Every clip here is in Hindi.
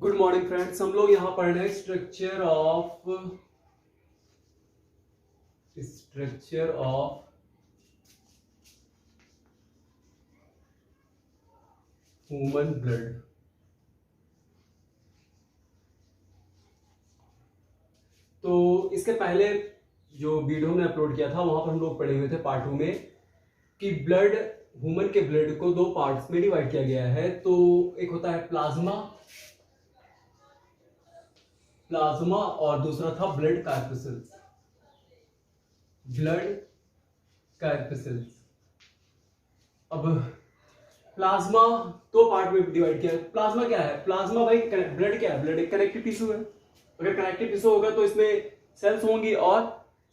Good morning friends. हम लोग यहाँ पढ़ रहे हैं स्ट्रक्चर ऑफ ह्यूमन ब्लड। तो इसके पहले जो वीडियो हमने अपलोड किया था वहां पर हम लोग पढ़े हुए थे पार्ट 2 में कि ह्यूमन के ब्लड को दो पार्ट्स में डिवाइड किया गया है। तो एक होता है प्लाज्मा और दूसरा था ब्लड कार्पेसल्स। अब प्लाज्मा दो पार्ट में डिवाइड किया है। प्लाज्मा क्या है? प्लाज्मा भाई ब्लड क्या है? ब्लड एक कनेक्टिव टिश्यू है। अगर कनेक्टिव टिश्यू होगा तो इसमें सेल्स होंगी और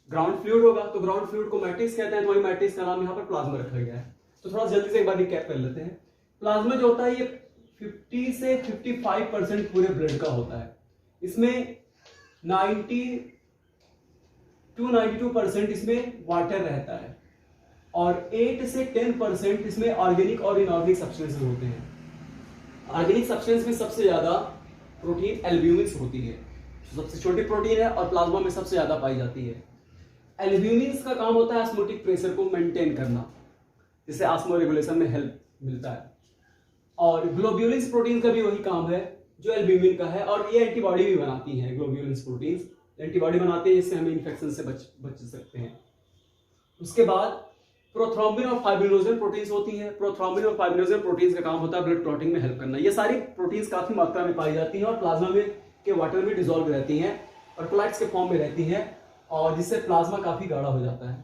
ग्राउंड फ्लूइड होगा। तो ग्राउंड फ्लूइड को मैट्रिक्स कहते हैं, तो वही मैट्रिक्स का नाम यहाँ पर प्लाज्मा रखा गया है। तो थोड़ा जल्दी से एक बार रिकैप कर लेते हैं। प्लाज्मा जो होता है ये 50 से 55% पूरे ब्लड का होता है। इसमें 90 to 92% इसमें वाटर रहता है और 8 से 10% इसमें ऑर्गेनिक और इनऑर्गेनिक सब्सटेंसेस होते हैं। ऑर्गेनिक सब्सटेंस में सबसे ज्यादा प्रोटीन एल्ब्यूमिन होती है, सबसे छोटी प्रोटीन है और प्लाज्मा में सबसे ज्यादा पाई जाती है। एल्ब्यूमिन का काम होता है ऑस्मोटिक प्रेशर को मेंटेन करना, जिससे ऑस्मो रेगुलेशन में हेल्प मिलता है। और ग्लोब्यूलिन्स प्रोटीन का भी वही काम है जो एल्ब्यूमिन का है, और ये एंटीबॉडी भी बनाती हैं। ग्लोब्यूलिन्स प्रोटीन एंटीबॉडी बनाते हैं जिससे हम इन्फेक्शन से बच सकते हैं। उसके बाद प्रोथ्रोम्बिन और फाइब्रिनोजन प्रोटीन्स होती हैं। प्रोथ्रोम्बिन और फाइब्रिनोजन प्रोटीन्स का काम होता है ब्लड क्लॉटिंग में हेल्प करना। ये सारी प्रोटीन्स काफी मात्रा में पाई जाती हैं और प्लाज्मा में के वाटर में डिसॉल्व रहती हैं और कोलाइट्स के फॉर्म में रहती हैं, और जिससे प्लाज्मा काफी गाढ़ा हो जाता है।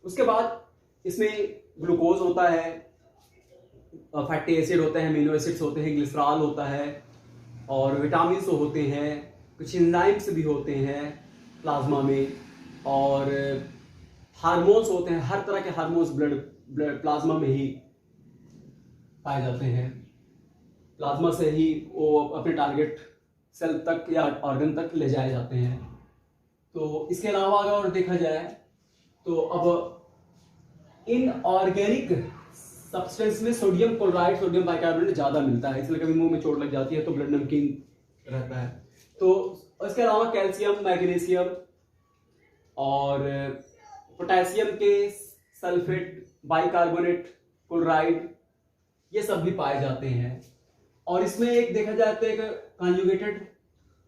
उसके बाद इसमें ग्लूकोज होता है, फैटी एसिड होते हैं, अमीनो एसिड्स होते हैं, ग्लिसरॉल होता है और विटामिन होते हैं, कुछ एंजाइम्स भी होते हैं प्लाज्मा में, और हार्मोन्स होते हैं। हर तरह के हार्मोन्स ब्लड प्लाज्मा में ही पाए जाते हैं। प्लाज्मा से ही वो अपने टारगेट सेल तक या ऑर्गन तक ले जाए जाते हैं। तो इसके अलावा अगर देखा जाए तो अब इनऑर्गेनिक सब्सटेंस में सोडियम क्लोराइड, सोडियम बाइकार्बोनेट ज्यादा मिलता है, इसलिए कभी मुंह में चोट लग जाती है तो ब्लड नमकीन रहता है। तो इसके अलावा कैल्शियम, मैग्नीशियम और पोटेशियम के सल्फेट, बाइकार्बोनेट, क्लोराइड, ये सब भी पाए जाते हैं। और इसमें एक देखा जाए तो एक कॉन्जुगेटेड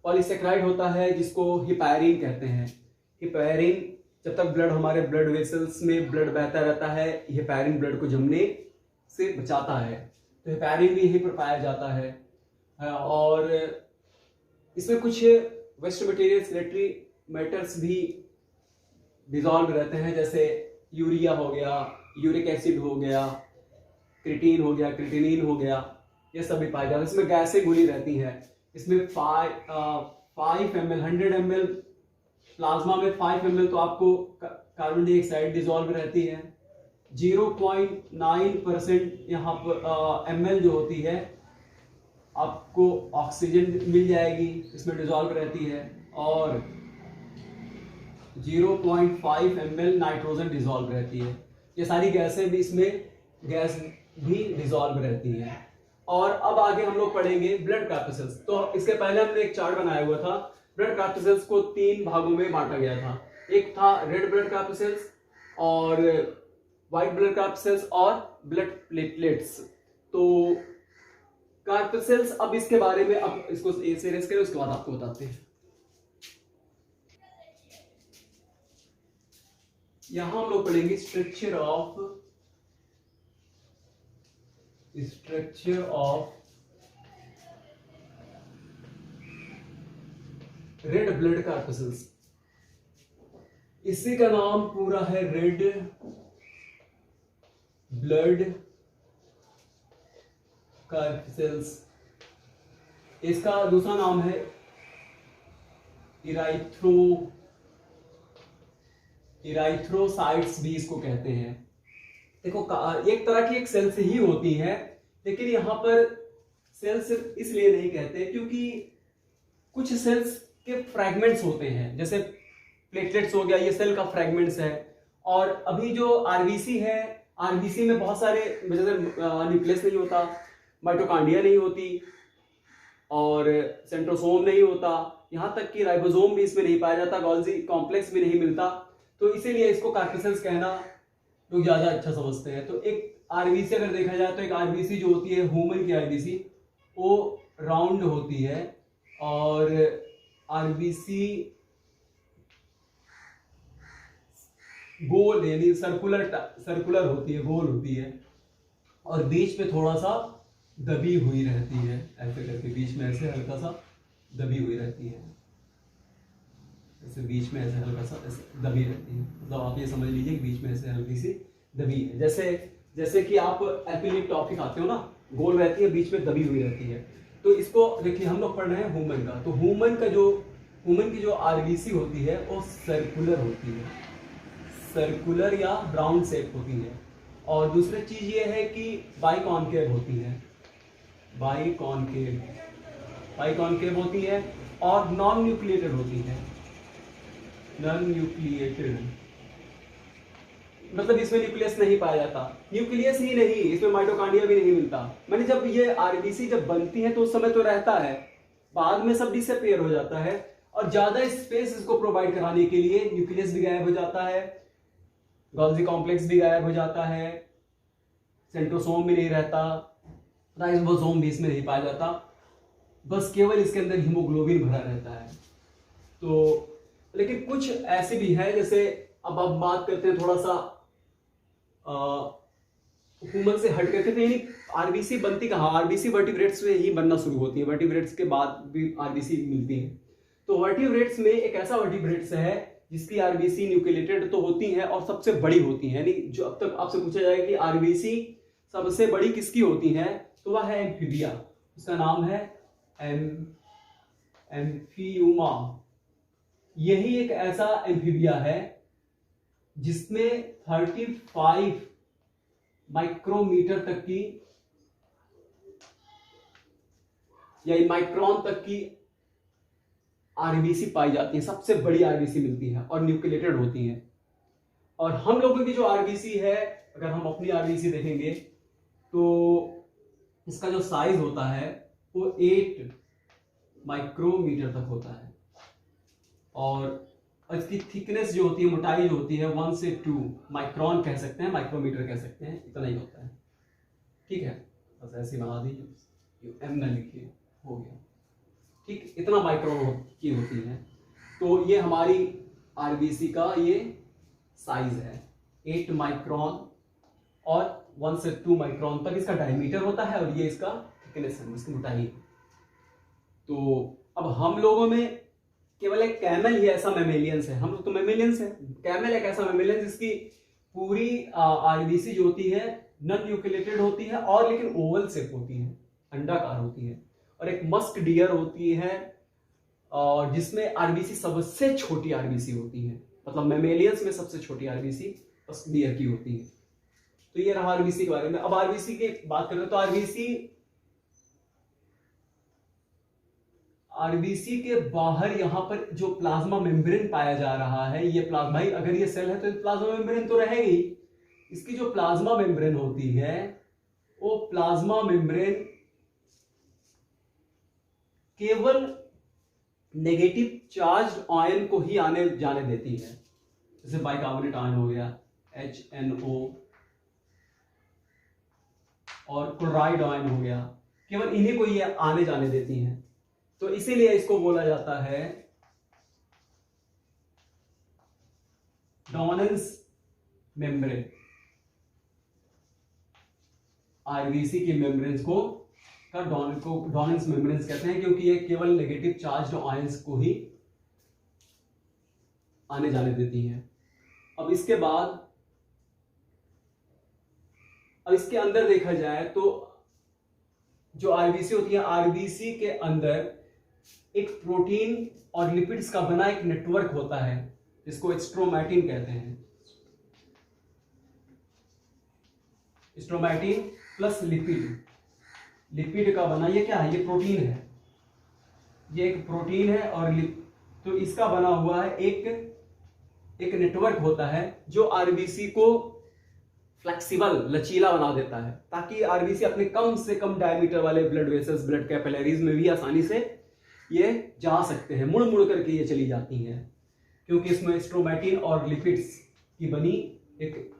पॉलीसेक्राइड होता है जिसको हिपैरिन कहते हैं। हिपैरिन, जब तक हमारे ब्लड वेसल्स में ब्लड बहता रहता है, हिपैरिन ब्लड को जमने से बचाता है, तो हिपैरिन भी यहीं पर पाया जाता है। और इसमें कुछ वेस्ट मटेरियल, सिलेटरी मैटर्स भी डिसॉल्व रहते हैं, जैसे यूरिया हो गया, यूरिक एसिड हो गया, क्रिटीन हो गया, क्रिटिनिन हो गया, ये सब भी पाए जाते हैं। इसमें गैसें घुली रहती हैं। इसमें 5 ml 100 ml प्लाज्मा में 5 ml तो आपको कार्बन डाइऑक्साइड डिसॉल्व रहती है। 0.9% यहाँ पर ml जो होती है आपको ऑक्सीजन मिल जाएगी, इसमें डिसॉल्व रहती है, और 0.5 ml नाइट्रोजन डिसॉल्व रहती है। ये सारी गैसें भी इसमें गैस भी डिसॉल्व रहती हैं। और अब आगे हम लोग पढ़ेंगे ब्लड कार्पेसल्स। तो इसके पहले हमने एक चार्ट बनाया हुआ था। ब्लड कार्पेसल्स को 3 भागों में बांटा गया था। एक था रेड ब्लड कार्पेसल्स और व्हाइट ब्लड कार्पेसल्स और ब्लड प्लेटलेट्स। तो कार्पेसल्स, अब इसके बारे में अब इसको सीरीज करें, उसके बाद आपको बताते हैं। यहां हम लोग पढ़ेंगे स्ट्रक्चर ऑफ रेड ब्लड कार्पेसल्स। इसी का नाम पूरा है रेड ब्लड कार्पेसल्स। इसका दूसरा नाम है इराइथ्रोसाइट्स भी इसको कहते हैं। देखो, एक तरह की एक सेल्स ही होती है, लेकिन यहां पर सेल्स सिर्फ इसलिए नहीं कहते क्योंकि कुछ सेल्स के फ्रैगमेंट्स होते हैं, जैसे प्लेटलेट्स हो गया, ये सेल का फ्रैगमेंट्स है। और अभी जो आरबीसी है, आरबीसी में बहुत सारे, जैसे न्यूक्लियस नहीं होता, माइटोकॉन्ड्रिया नहीं होती, और सेंट्रोसोम नहीं होता, यहाँ तक कि राइबोसोम भी इसमें नहीं पाया जाता, गोल्गी कॉम्प्लेक्स भी नहीं मिलता। तो इसीलिए इसको कार्पल सेल्स कहना लोग ज्यादा अच्छा समझते हैं। तो एक आरबीसी अगर देखा जाए तो एक आरबीसी जो होती है ह्यूमन की आरबीसी वो राउंड होती है, और आरबीसी गोल यानी सर्कुलर होती है, गोल होती है, और बीच में थोड़ा सा दबी हुई रहती है, ऐसे करके बीच में ऐसे हल्का सा दबी हुई रहती है, ऐसे बीच में ऐसे हल्का सा ऐसे दबी रहती है। मतलब आप ये समझ लीजिए कि बीच में ऐसे हल्की सी दबी है, जैसे कि आप एपिलिक टॉफी खाते हो ना, गोल रहती है, बीच में दबी हुई रहती है। तो इसको देखिए हम लोग पढ़ रहे हैं ह्यूमन का, तो ह्यूमन की जो आरबीसी होती है वो सर्कुलर होती है, सर्कुलर या राउंड शेप होती है। और दूसरी चीज ये है कि बाइकॉन्केव होती है, बाइकॉन्केव होती है, और नॉन न्यूक्लिएटेड होती है, नॉन न्यूक्लिएटेड मतलब इसमें न्यूक्लियस नहीं पाया जाता, न्यूक्लियस ही नहीं, इसमें माइटोकॉन्ड्रिया भी नहीं मिलता। मैंने जब ये आरबीसी जब बनती है तो उस समय तो रहता है, बाद में सब डिसअपीयर हो जाता है, और ज्यादा स्पेस इसको प्रोवाइड कराने के लिए न्यूक्लियस भी गायब हो जाता है, गोल्गी कॉम्प्लेक्स भी गायब हो जाता है, सेंट्रोसोम भी नहीं रहता, राइबोसोम भी इसमें नहीं पाया जाता, बस केवल इसके अंदर हीमोग्लोबिन भरा रहता है। तो लेकिन कुछ ऐसे भी है, जैसे अब आप बात करते हैं थोड़ा सा ह्यूमन से हट करके, तो यानी आरबीसी बनती कहाँ, आरबीसी वर्टिब्रेट्स में ही बनना शुरू होती है, वर्टिब्रेट्स के बाद भी आरबीसी मिलती है। तो वर्टिब्रेट्स में एक ऐसा वर्टिब्रेट्स है जिसकी आरबीसी न्यूक्लिएटेड तो होती है और सबसे बड़ी होती है, यानी जो अब तक आपसे पूछा जाएगा कि आरबीसी सबसे बड़ी किसकी होती है, तो वह है एम्फीबिया, उसका नाम है एम्फियूमा। यही एक ऐसा एम्फीबिया है जिसमें 35 माइक्रोमीटर तक की या माइक्रोन तक की आरबीसी पाई जाती है, सबसे बड़ी आरबीसी मिलती है और न्यूक्लिएटेड होती है। और हम लोगों की जो आरबीसी है, अगर हम अपनी आरबीसी देखेंगे तो इसका जो साइज होता है वो 8 माइक्रोमीटर तक होता है, और इसकी थिकनेस जो होती है, मोटाई जो होती है 1 से 2 माइक्रोन कह सकते हैं, माइक्रोमीटर कह सकते हैं, इतना ही होता है। ठीक है, बस ऐसे बना दीजिए, एम ना लिखिए, हो गया। ठीक, इतना माइक्रोन की होती है। तो ये हमारी आरबीसी का ये साइज है, 8 माइक्रोन और 1 से 2 माइक्रोन तक इसका डायमीटर होता है, और ये इसका थिकनेस है, इसकी मोटाई। तो अब हम लोगों में केवल एक कैमल ही ऐसा मेमेलियंस है, हम लोग तो मेमेलियंस है, कैमल एक ऐसा मेमेलियंस जिसकी पूरी आरबीसी जो होती है नॉन न्यूक्लिएटेड होती है, और लेकिन ओवल शेप होती है, अंडाकार होती है। और एक मस्क डियर होती है, और जिसमें आरबीसी सबसे छोटी आरबीसी होती है, मतलब मेमेलियंस में सबसे छोटी आरबीसी मस्क डियर की होती है। तो ये रहा आरबीसी के बारे में। अब आरबीसी की बात करें तो आरबीसी के बाहर यहां पर जो प्लाज्मा मेम्ब्रेन पाया जा रहा है, ये प्लाज्मा ही, अगर ये सेल है तो प्लाज्मा मेम्ब्रेन तो रहेगी। इसकी जो प्लाज्मा मेम्ब्रेन होती है वो प्लाज्मा मेम्ब्रेन केवल नेगेटिव चार्ज आयन को ही आने जाने देती है, जैसे बाइकार्बोनेट आयन हो गया HNO, और क्लोराइड आयन हो गया, केवल इन्हीं को ये आने जाने देती हैं। तो इसीलिए इसको बोला जाता है डोनेंस मेम्ब्रेन। आरबीसी की मेम्ब्रेन्स को डोनेंस मेम्ब्रेन्स कहते हैं, क्योंकि ये केवल नेगेटिव चार्ज आयंस को ही आने जाने देती हैं। अब इसके अंदर देखा जाए तो जो आरबीसी होती है, आरबीसी के अंदर एक प्रोटीन और लिपिड्स का बना एक नेटवर्क होता है जिसको स्ट्रोमैटिन कहते हैं। स्ट्रोमैटिन प्लस लिपिड का बना, ये क्या है, ये प्रोटीन है, ये एक प्रोटीन है, और तो इसका बना हुआ है एक नेटवर्क होता है जो आरबीसी को फ्लेक्सिबल, लचीला बना देता है, ताकि आरबीसी अपने कम से कम डायमीटर वाले ब्लड वेसल्स, ब्लड कैपिलरीज में भी आसानी से ये जा सकते हैं, मुड़ मुड़ करके ये चली जाती हैं, क्योंकि इसमें स्ट्रोमैटिन और लिपिड्स की बनी एक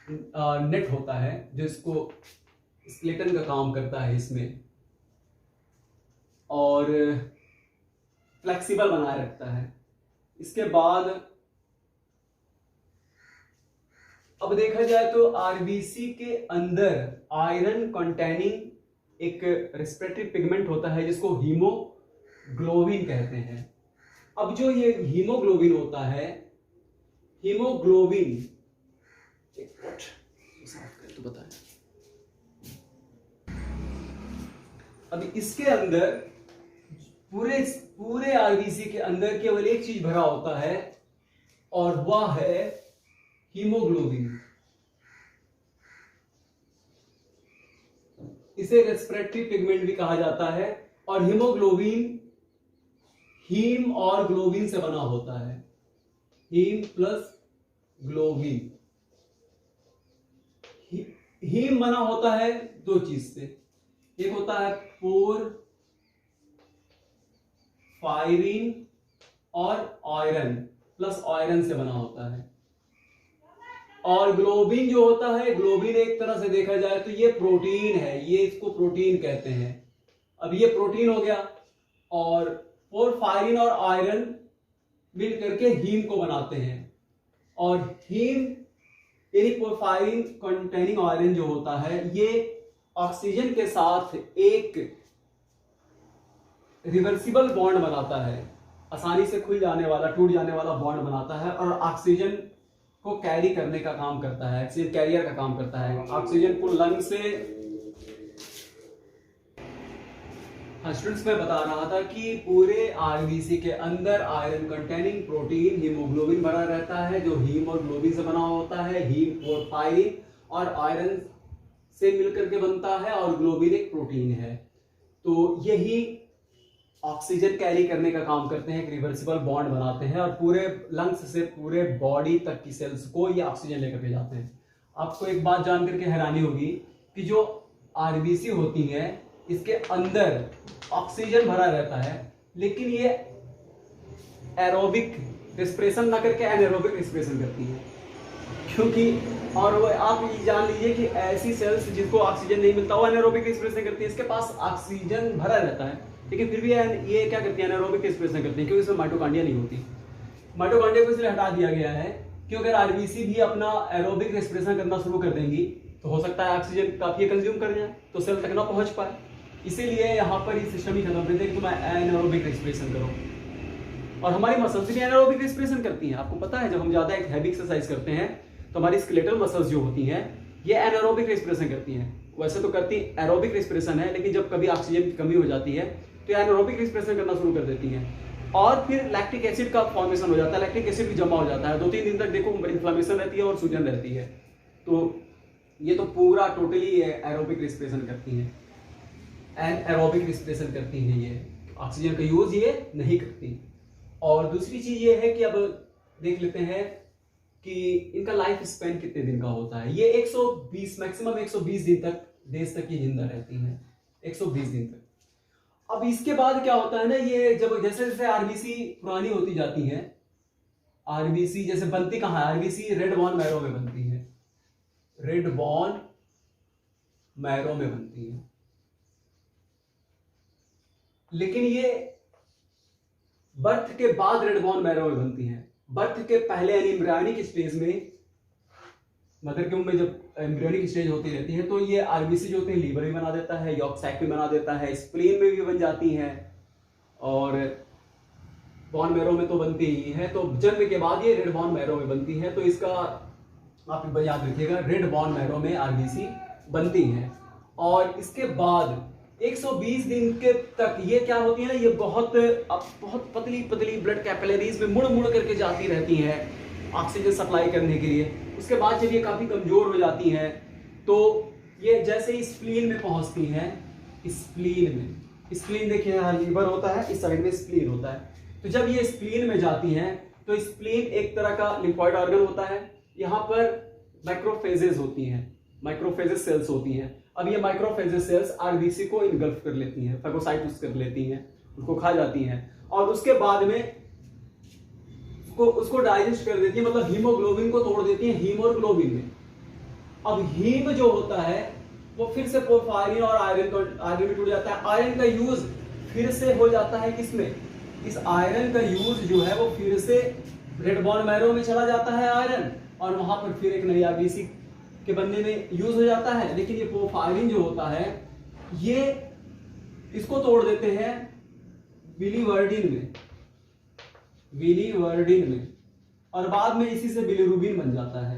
नेट होता है जो इसको स्केलेटन का काम करता है इसमें, और फ्लेक्सिबल बनाए रखता है। इसके बाद अब देखा जाए तो आरबीसी के अंदर आयरन कंटेनिंग एक रेस्पिरेटरी पिगमेंट होता है जिसको हीमोग्लोबिन कहते हैं। अब जो ये हीमोग्लोबिन होता है, हीमोग्लोबिन तो बताएं, अब इसके अंदर पूरे आरबीसी के अंदर केवल एक चीज भरा होता है और वह है हीमोग्लोबिन। इसे रेस्पिरेटरी पिगमेंट भी कहा जाता है, और हीमोग्लोबिन हीम और ग्लोबिन से बना होता है, हीम प्लस ग्लोबिन। हीम बना होता है दो चीज से, एक होता है पोरफायरिन और आयरन, प्लस आयरन से बना होता है। और ग्लोबिन जो होता है, ग्लोबिन एक तरह से देखा जाए तो ये प्रोटीन है, ये इसको प्रोटीन कहते हैं। अब ये प्रोटीन हो गया, और पोरफायरिन और आयरन मिल करके हीम को बनाते हैं, और हीम यानी पोरफायरिन कंटेनिंग आयरन जो होता है, ये ऑक्सीजन के साथ एक रिवर्सिबल बॉन्ड बनाता है, आसानी से खुल जाने वाला, टूट जाने वाला बॉन्ड बनाता है, और ऑक्सीजन को कैरी करने का काम करता है, ऑक्सीजन कैरियर का काम करता है। ऑक्सीजन को लंग से, स्टूडेंट्स मैं बता रहा था कि पूरे आरबीसी के अंदर आयरन कंटेनिंग प्रोटीन हीमोग्लोबिन भरा रहता है, जो हीम और ग्लोबिन से बना होता है। हीम पोरफायरिन और आयरन से मिलकर के बनता है, और ग्लोबिन एक प्रोटीन है। तो यही ऑक्सीजन कैरी करने का काम करते हैं, एक रिवर्सिबल बॉन्ड बनाते हैं, और पूरे लंग्स से पूरे बॉडी तक की सेल्स को ये ऑक्सीजन लेकर के जाते हैं। आपको एक बात जान करके हैरानी होगी कि जो आरबीसी होती है, इसके अंदर ऑक्सीजन भरा रहता है, लेकिन ये एरोबिक रिस्पिरेशन ना करके एनारोबिक रिस्पिरेशन करती है, क्योंकि और वो आप ये जान लीजिए कि ऐसी सेल्स जिसको ऑक्सीजन नहीं मिलता वो एनारोबिक रिस्पिरेशन करती है। इसके पास ऑक्सीजन भरा रहता है, लेकिन फिर भी ये क्या करती है, एनारोबिक रिस्पिरेशन करती है, क्योंकि इसमें माइटोकॉन्ड्रिया नहीं होती। माइटोकॉन्ड्रिया को इसलिए हटा दिया गया है कि अगर आरबीसी भी अपना एरोबिक रिस्पिरेशन करना शुरू कर देंगी तो हो सकता है ऑक्सीजन काफी कंज्यूम कर जाए, तो सेल तक ना पहुंच पाए। इसीलिए यहाँ पर ये सिस्टम ही खत्म कर देते कि तुम एनारोबिक रिस्पिरेशन करो। और हमारी मसल्स भी एनारोबिक रिस्पिरेशन करती हैं। आपको पता है, जब हम ज्यादा एक हैवी एक्सरसाइज करते हैं तो हमारी स्केलेटल मसल्स जो होती हैं ये एनारोबिक रिस्पिरेशन करती हैं। वैसे तो करती एरोबिक रिस्पिरेशन है, लेकिन जब कभी ऑक्सीजन की कमी हो जाती है तो एनारोबिक रिस्पिरेशन करना शुरू कर देती हैं, और फिर लैक्टिक एसिड का फॉर्मेशन हो जाता है, लैक्टिक एसिड भी जमा हो जाता है। 2-3 दिन तक देखो इन्फ्लेमेशन रहती है और सूजन रहती है। तो ये तो पूरा टोटली एरोबिक रिस्पिरेशन करती हैं, एनारोबिक रिस्पिरेशन करती हैं, ये ऑक्सीजन का यूज ये नहीं करती। और दूसरी चीज ये है कि अब देख लेते हैं कि इनका लाइफ स्पैन कितने दिन का होता है। ये 120 मैक्सिमम 120 दिन तक देश तक ये जिंदा रहती हैं, 120 दिन तक। अब इसके बाद क्या होता है ना, ये जब जैसे जैसे आरबीसी पुरानी होती जाती है, आरबीसी जैसे बनती कहाँ है, आरबीसी रेड बॉर्न मैरो में बनती है, रेड बॉर्न मैरो में बनती है। लेकिन ये बर्थ के बाद रेड बॉर्न मैरो में बनती है। बर्थ के पहले यानी एम्ब्रियोनिक स्टेज में, मदर के में जब एम्ब्रियोनिक स्टेज होती रहती है, तो ये आरबीसी जो होते हैं लीवर भी बना देता है, यॉर्क सैक भी बना देता है, स्प्लीन में भी बन जाती हैं, और बॉर्न मैरो में तो बनती ही है। तो जन्म के बाद ये रेड बॉर्न मैरो में बनती है। तो इसका आप याद रखिएगा, रेड बॉर्न मैरो में आरबीसी बनती हैं। और इसके बाद 120 दिन के तक ये क्या होती है ना, ये बहुत पतली पतली ब्लड कैपिलरीज में मुड़ मुड़ करके जाती रहती हैं ऑक्सीजन सप्लाई करने के लिए। उसके बाद जब ये काफी कमजोर हो जाती हैं तो ये जैसे ही स्प्लीन में पहुंचती हैं, स्प्लीन देखिए यहाँ लीवर होता है, इस साइड में स्प्लीन होता है। तो जब ये स्प्लीन में जाती हैं तो स्प्लीन एक तरह का लिम्फॉइड ऑर्गन होता है। यहाँ पर माइक्रोफेजेस होती हैं, माइक्रोफेजेस सेल्स होती हैं। अब ये माइक्रोफेजेस सेल्स आरबीसी को इनगल्फ कर लेती हैं, फेगोसाइटोसिस कर लेती हैं, उसको खा जाती हैं और उसके बाद में उसको डाइजेस्ट कर देती है, मतलब हीमोग्लोबिन को तोड़ देती है हीमोग्लोबिन में। अब हीम जो होता है वो फिर से पोरफायरिन और आयरन में टूट जाता है। आयरन का यूज फिर से हो जाता है किसमें, इस आयरन का यूज जो है वो फिर से रेड बोन मैरो में चला जाता है आयरन, और वहां पर फिर एक नई आरबीसी के बनने में यूज हो जाता है। लेकिन ये पोरफायरिन जो होता है ये इसको तोड़ देते हैं बिलीवर्डिन में, और बाद में इसी से बिलीरुबिन बन जाता है।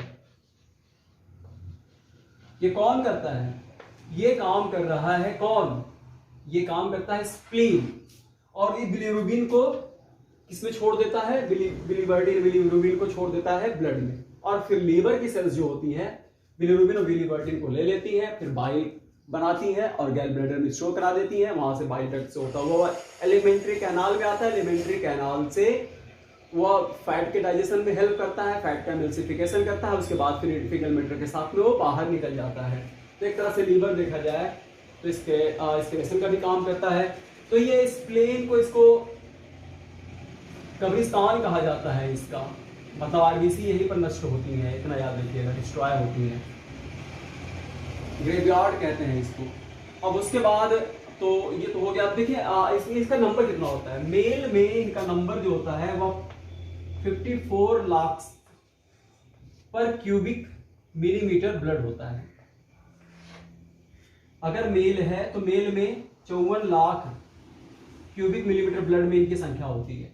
ये कौन करता है, ये काम कर रहा है कौन, ये काम करता है स्प्लीन, और इस बिलीरुबिन को किसमें छोड़ देता है, बिलीवर्डिन को छोड़ देता है ब्लड में, और फिर लीवर की सेल्स जो होती हैं बिलीरुबिन और बिलीवर्डिन को ले लेती हैं, फिर बाइल बनाती हैं और गैल ब्लैडर में स्टोर करा देती हैं। वहां से बाइल डक्ट से होता हुआ एलिमेंट्री कैनाल में आता है, एलिमेंट्री कैनाल से वो फैट के डाइजेशन में हेल्प करता है, फैट का एमल्सिफिकेशन करता है, उसके बाद फिर फीकल मैटर के साथ में वो बाहर निकल जाता है। तो एक तरह से लीवर देखा जाए तो इसके का भी काम करता है। तो ये स्प्लेन को इसको कब्रिस्तान कहा जाता है इसका, मतलब आरबीसी यहीं पर नष्ट होती है, इतना याद रखिएगा, डिस्ट्रॉय होती है, ग्रेवयार्ड कहते हैं इसको। अब उसके बाद तो ये तो हो गया। अब देखिए इसका नंबर कितना होता है, मेल में इनका नंबर जो होता है वो 54 लाख पर क्यूबिक मिलीमीटर ब्लड होता है। अगर मेल है तो मेल में 54 लाख क्यूबिक मिलीमीटर ब्लड में इनकी संख्या होती है।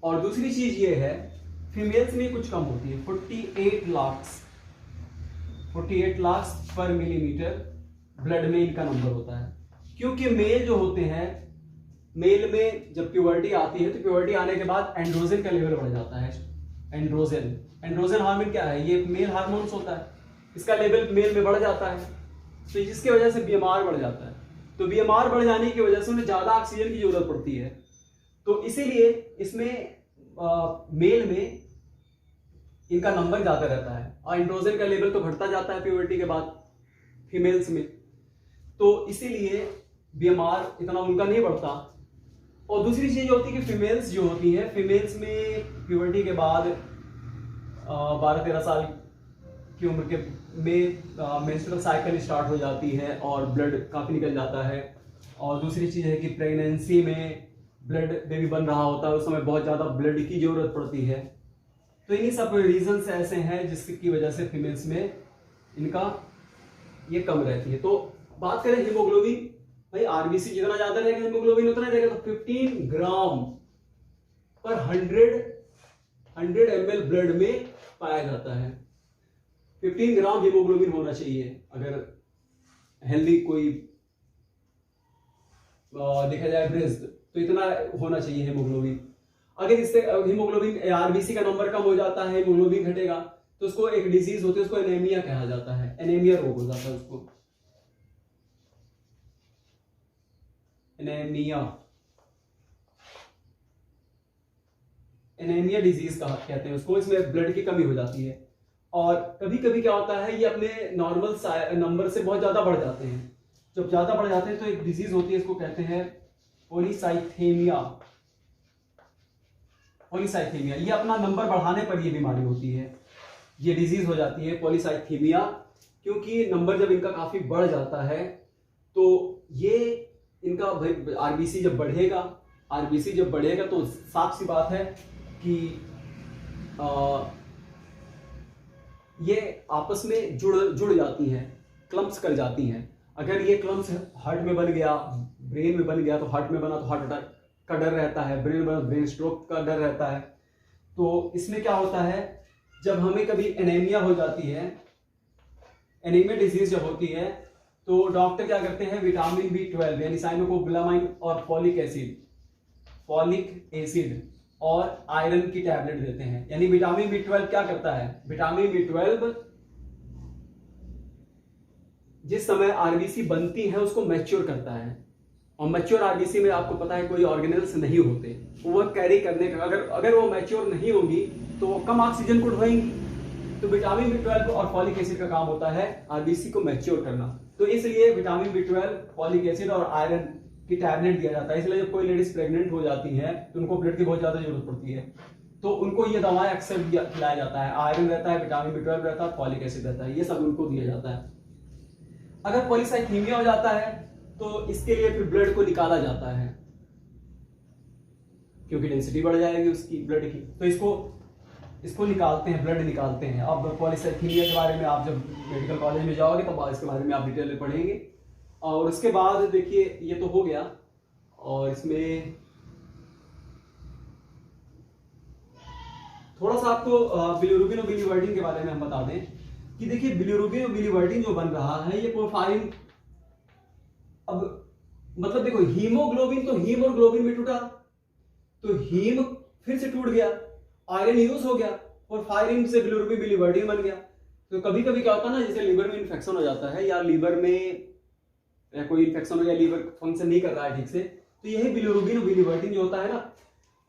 और दूसरी चीज ये है फीमेल्स में कुछ कम होती है, 48 लाख पर मिलीमीटर ब्लड में इनका नंबर होता है। क्योंकि मेल जो होते हैं, मेल में जब प्यूबर्टी आती है तो प्यूबर्टी आने के बाद एंड्रोजन का लेवल बढ़ जाता है। एंड्रोजन हार्मोन क्या है, ये मेल हार्मोन्स होता है, इसका लेवल मेल में बढ़ जाता है, तो जिसकी वजह से बीएमआर बढ़ जाता है। तो बीएमआर बढ़ जाने की वजह से उन्हें ज्यादा ऑक्सीजन की जरूरत पड़ती है। तो इसीलिए इसमें मेल में इनका नंबर ज्यादा रहता है और एंड्रोजन का लेवल तो घटता जाता है प्यूबर्टी के बाद फीमेल्स में, तो इसीलिए बीएमआर इतना उनका नहीं बढ़ता। और दूसरी चीज होती है कि फीमेल्स जो होती है, फीमेल्स में प्यूबर्टी के बाद 12-13 साल की उम्र के में मेंस्ट्रुअल साइकिल स्टार्ट हो जाती है और ब्लड काफी निकल जाता है। और दूसरी चीज है कि प्रेगनेंसी में ब्लड बेबी बन रहा होता है, उस समय बहुत ज्यादा ब्लड की जरूरत पड़ती है। तो इन्हीं सब रीजंस ऐसे हैं जिसकी वजह से फीमेल्स में इनका ये कम रहती है। तो बात करें हीमोग्लोबिन, भाई आरबीसी जितना ज्यादा रहेगा हीमोग्लोबिन उतना रहेगा। तो 15 ग्राम पर 100 ml ब्लड में पाया जाता है। 15 ग्राम हीमोग्लोबिन होना चाहिए अगर हेल्दी कोई देखा जाए ब्रेस्ट, तो इतना होना चाहिए हीमोग्लोबिन। अगर इससे हीमोग्लोबिन आरबीसी का नंबर कम हो जाता है, हीमोग्लोबिन घटेगा, तो उसको एक डिजीज होती है, उसको एनीमिया कहा जाता है, एनीमिया रोग हो जाता है उसको, एनीमिया डिजीज कहते हैं उसको। इसमें ब्लड की कमी हो जाती है और कभी कभी क्या होता है ये अपने नॉर्मल नंबर से बहुत ज्यादा बढ़ जाते हैं। जब ज्यादा बढ़ जाते हैं तो एक डिजीज होती है, इसको कहते हैं पॉलीसाइथेमिया। ये अपना नंबर बढ़ाने पर ये बीमारी होती है, ये डिजीज हो जाती है पॉलीसाइथेमिया, क्योंकि नंबर जब इनका काफी बढ़ जाता है तो ये इनका आरबीसी जब बढ़ेगा तो साफ सी बात है कि ये आपस में जुड़ जाती हैं, क्लम्प्स कर जाती हैं। अगर ये क्लम्प्स हार्ट में बन गया, ब्रेन में बन गया, तो हार्ट में बना तो हार्ट अटैक का डर रहता है, ब्रेन में बना ब्रेन स्ट्रोक का डर रहता है। तो इसमें क्या होता है, जब हमें कभी एनीमिया हो जाती है, एनीमिया डिजीज जब होती है, तो डॉक्टर क्या करते हैं, विटामिन B12 यानी साइनोकोबिलामाइन और फॉलिक एसिड और आयरन की टैबलेट देते हैं। यानी विटामिन B12 क्या करता है, विटामिन B12 जिस समय आरबीसी बनती है उसको मैच्योर करता है, और मैच्योर आरबीसी में आपको पता है कोई ऑर्गेनेल्स नहीं होते, वो कैरी करने का, अगर वो मैच्योर नहीं होगी तो वो कम ऑक्सीजन को ढोएंगी, तो विटामिन B12 और फॉलिक एसिड का काम होता है आरबीसी को मैच्योर करना। तो इसलिए विटामिन B12, फॉलिक एसिड और आयरन की टैबलेट दिया जाता है। इसलिए जब कोई लेडीज प्रेग्नेंट हो जाती है तो उनको ब्लड की बहुत ज्यादा जरूरत पड़ती है, तो उनको ये दवाएं अक्सर खिलाया जाता है। आयरन रहता है, विटामिन B12 रहता है, फॉलिक एसिड रहता है, ये सब उनको दिया जाता है। अगर पॉलीसाइथीमिया हो जाता है तो इसके लिए फिर ब्लड को निकाला जाता है, क्योंकि डेंसिटी बढ़ जाएगी उसकी ब्लड की, तो इसको निकालते हैं, ब्लड निकालते हैं। अब पॉलीसाइथीमिया के बारे में आप जब मेडिकल कॉलेज में जाओगे तब इसके बारे में आप डिटेल में पढ़ेंगे। और उसके बाद देखिए ये तो हो गया, और इसमें थोड़ा सा आपको बिलिरुबिन और बिलिवर्डिन के बारे में हम बता दें कि देखिए बिलिरुबिन और बिलिवर्डिन जो बन रहा है ये पोरफायरिन, अब मतलब देखो हीमोग्लोबिन तो हीम और ग्लोबिन में टूटा, तो हीम फिर से टूट गया, आयरन यूज हो गया, पोरफायरिन से बिलिरुबिन बिलिवर्डिन बन गया। तो कभी कभी क्या होता है ना, जैसे लीवर में इन्फेक्शन हो जाता है या लीवर में या कोई इन्फेक्शन हो गया, लीवर फंक्शन नहीं कर रहा है ठीक से, तो यही बिलिरुबिन और बिलिवर्डिन जो होता है ना,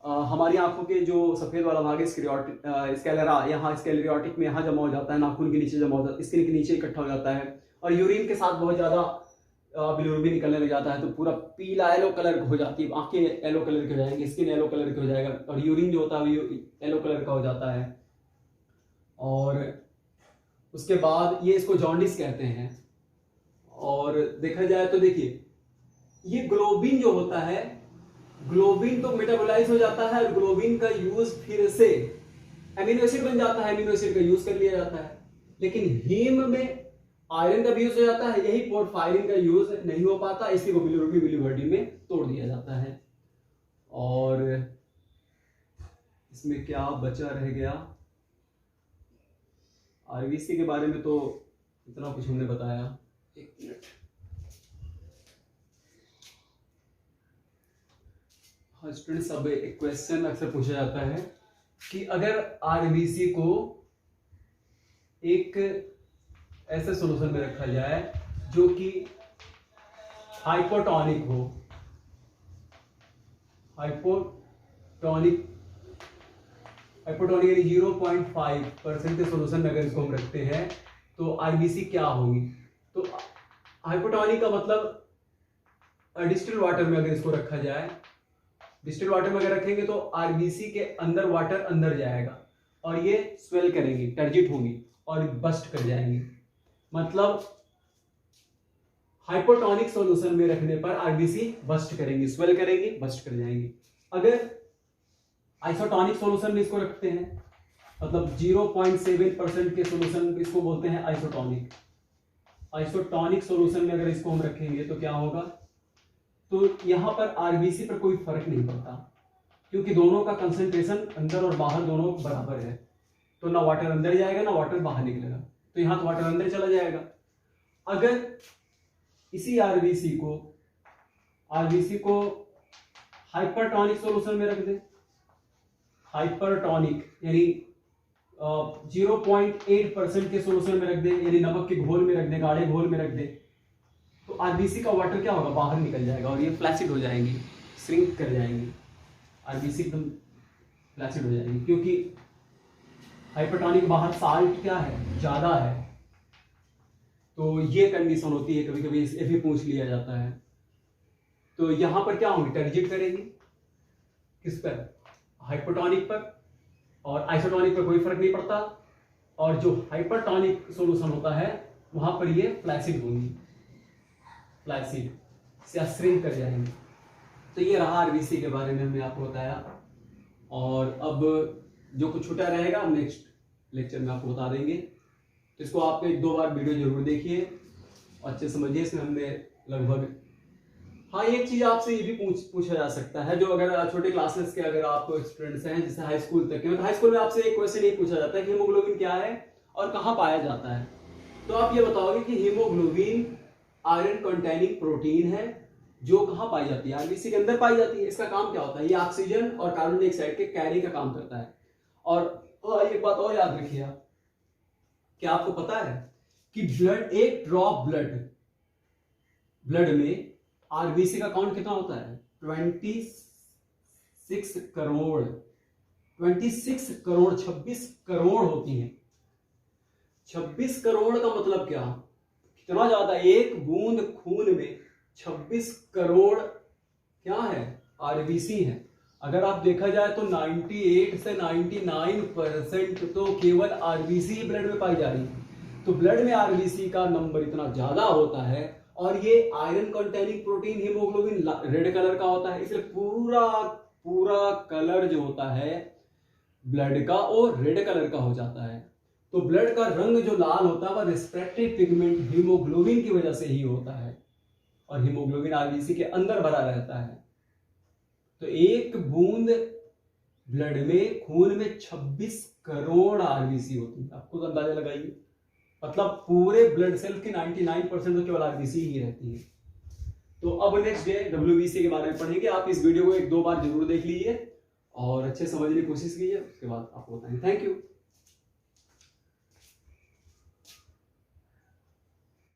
हमारी आंखों के जो सफेद वाला भाग है स्क्लेरा, यहाँ स्क्लेरोटिक में यहाँ जमा हो जाता है, नाखून के नीचे जमा हो जाता है, स्किन के नीचे इकट्ठा हो जाता है, और यूरिन के साथ बहुत ज्यादा बिलिरुबिन निकलने लग जाता है, तो पूरा पीला येलो कलर हो जाती है, आंखें येलो कलर की हो जाएंगी, स्किन येलो कलर की हो जाएगा, और यूरिन जो होता है येलो कलर का हो जाता है। और उसके बाद ये इसको जॉन्डिस कहते हैं। और देखा जाए तो देखिए ये ग्लोबिन जो होता है, ग्लोबिन तो मेटाबोलाइज हो जाता है, और ग्लोबिन का यूज फिर से एमिनो एसिड बन जाता है, एमिनो एसिड का यूज कर लिया जाता है। लेकिन हीम में आयरन का भी यूज हो जाता है, यही पोरफायरिन का यूज नहीं हो पाता, इसी को बिलिरुबिन बिलिवर्डिन में तोड़ दिया जाता है। और इसमें क्या बचा रह गया, आरबीसी के बारे में तो इतना कुछ हमने बताया। एक मिनट, हाँ स्टूडेंट्स, अब एक क्वेश्चन अक्सर पूछा जाता है कि अगर आरबीसी को एक ऐसे सॉल्यूशन में रखा जाए जो कि हाइपोटोनिक हो, हाइपोटोनिक यानी 0.5% के सॉल्यूशन में अगर इसको हम रखते हैं तो आरबीसी क्या होगी। तो हाइपोटोनिक का मतलब डिस्टिल्ड वाटर में अगर इसको रखा जाए, डिस्टिल्ड वाटर में अगर रखेंगे तो आरबीसी के अंदर वाटर अंदर जाएगा और ये स्वेल करेंगी, टर्जिट होंगी और बस्ट कर जाएंगी। मतलब हाइपोटोनिक सॉल्यूशन में रखने पर आरबीसी बस्ट करेंगी, स्वेल करेंगी, बस्ट कर जाएंगी। अगर आइसोटोनिक सॉल्यूशन में इसको रखते हैं, मतलब 0.7% के सॉल्यूशन, इसको बोलते हैं आइसोटोनिक। आइसोटोनिक सॉल्यूशन में अगर इसको हम रखेंगे तो क्या होगा, तो यहां पर आरबीसी पर कोई फर्क नहीं पड़ता, क्योंकि दोनों का कंसंट्रेशन अंदर और बाहर दोनों बराबर है। तो ना वाटर अंदर जाएगा ना वाटर बाहर निकलेगा, तो यहां तो वाटर अंदर चला जाएगा। अगर इसी आरबीसी को हाइपरटोनिक सॉल्यूशन में रख दे, हाइपरटोनिक यानी 0.8% के सॉल्यूशन में रख दे, यानी नमक के घोल में रख दे, गाढ़े घोल में रख दे, तो आरबीसी का वाटर क्या होगा, बाहर निकल जाएगा और ये फ्लैसिड हो जाएंगी, श्रिंक कर जाएंगी, आरबीसी एकदम फ्लैसिड हो जाएंगी, क्योंकि हाइपरटोनिक बाहर साल्ट क्या है, ज्यादा है। तो ये कंडीशन होती है, कभी कभी ये भी पूछ लिया जाता है। तो यहां पर क्या होंगी, टर्जिट करेगी, किस पर, हाइपोटोनिक पर, और आइसोटोनिक पर कोई फर्क नहीं पड़ता। और जो हाइपरटोनिक सॉल्यूशन होता है वहां पर ये फ्लैसिड होंगी, फ्लैसिड से श्रिंक कर जाएंगे। तो ये रहा आरबीसी के बारे में हमने आपको बताया। और अब जो कुछ छूटा रहेगा हम नेक्स्ट लेक्चर में आपको बता देंगे। तो इसको आप 1-2 बार वीडियो जरूर देखिए, अच्छे समझिए। इसमें हमने लगभग, हाँ एक चीज आपसे ये भी पूछा जा सकता है, जो अगर छोटे क्लासेस के अगर आप स्टूडेंट्स हैं जैसे हाई स्कूल तक के, तो हाई स्कूल में आपसे एक क्वेश्चन ये पूछा जाता है कि हीमोग्लोबिन क्या है और कहाँ पाया जाता है। तो आप ये बताओगे कि हीमोग्लोबिन आयरन कंटेनिंग प्रोटीन है जो कहाँ पाई जाती है, आरबीसी के अंदर पाई जाती है। इसका काम क्या होता है, ये ऑक्सीजन और कार्बन डाइऑक्साइड के कैरी का काम करता है। और एक बात और याद रखिए आप, क्या आपको पता है कि ब्लड, एक ड्रॉप ब्लड में आरबीसी का काउंट कितना होता है, 26 करोड़ 26 करोड़ होती हैं। 26 करोड़ का मतलब क्या, कितना ज्यादा, एक बूंद खून में 26 करोड़ क्या है, आरबीसी है। अगर आप देखा जाए तो 98 से 99% तो केवल आरबीसी ब्लड में पाई जा रही है। तो ब्लड में आरबीसी का नंबर इतना ज्यादा होता है, और ये iron containing protein haemoglobin red colour का होता है, इसलिए पूरा पूरा कलर जो होता है ब्लड का वो रेड कलर का हो जाता है। तो ब्लड का रंग जो लाल होता है वह रिस्पेक्टिव पिगमेंट हीमोग्लोबिन की वजह से ही होता है, और हीमोग्लोबिन आरबीसी के अंदर भरा रहता है। तो एक बूंद ब्लड में, खून में 26 करोड़ आरबीसी होती है। आप खुद अंदाजा लगाइए, मतलब पूरे ब्लड सेल की 99% तो केवल आरबीसी ही रहती है। तो अब नेक्स्ट डे डब्ल्यूबीसी के बारे में पढ़ेंगे। आप इस वीडियो को 1-2 बार जरूर देख लीजिए और अच्छे समझने की कोशिश कीजिए, उसके बाद आपको बताएंगे। Thank you.